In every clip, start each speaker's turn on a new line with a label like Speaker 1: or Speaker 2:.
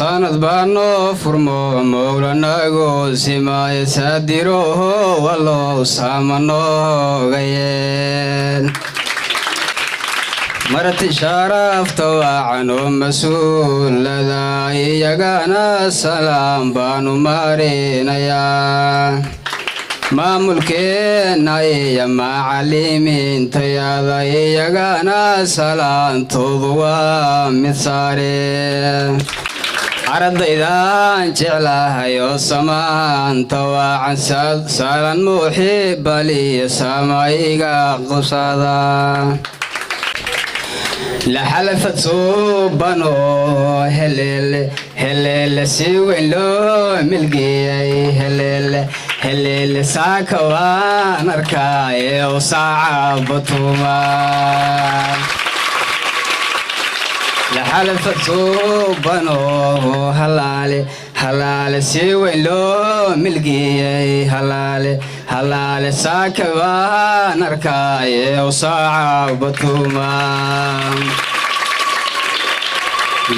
Speaker 1: sanad baano furmo mowlanago simaye sadiro wallo samano gayen marti sharafto anu masulada iyagana salam banu marinaya maamulkeena iyo macallimiinta yada iyagana salaantoodu waa mid saare ardaydan jeclahay oo samaanta waacan saalan muxibbaliyo samayga qusada la xalafad suubano helele si weyn loo milgiyay helele saaka waan arkaaye oo saaca batuma la xalafad suubano halaale si weyn loo milgiyay halaale saaka waan arkaaye oo saaca batuma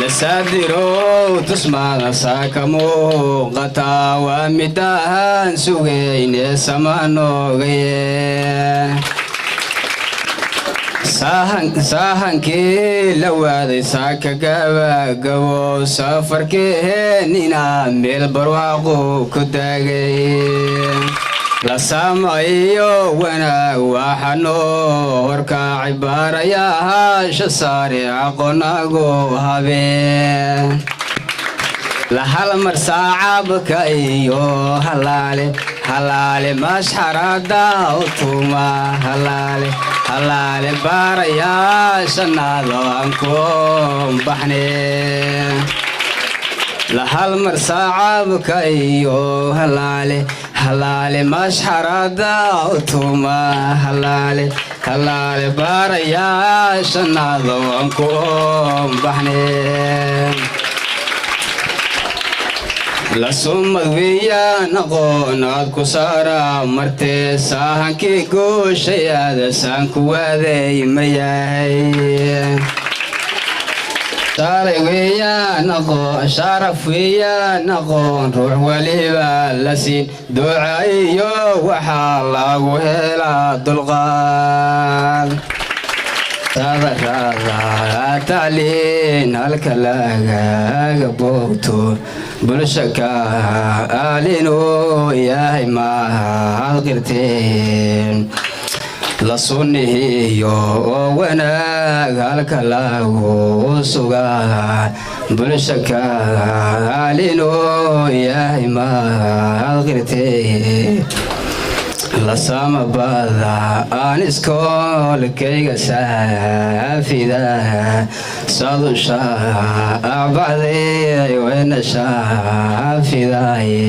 Speaker 1: lasadiro tusmaada saaka muuqata waa midaan sugayne samanoogaye sahankii la waaday saaka gabagabo safarkeenina meel barwaaqo ku taagay la saamayo wanaag waxaanoo horkacay baarayaasha saare aqoonago habeen la halmar saacabka iyo halaale mashxarada utuma halaale baarayaasha naadaan ku baxne la halmar saacabka iyo halaale mashxarada utuma halaale baarayaasha naadaan ku baxne la sumad weeyaan aqoonaad ku saara martee sahankii gooshayaada saan ku waaday ma yahay saalay weeyaan aqoon sharaf weeyaan aqoon ruux waliba la siin duca iyo waxaa lagu helaa dulqaad sadarada tacliin halka lagaga boogto bulshaka aalinuu yahay mahad qirteen la sunnihiyo oo wanaag halka lagu sugaa bulshaka aalinuu yahay mahad qirteen la samabada aan iskoolkayga saafida sadusha abacday wayna shaafidaye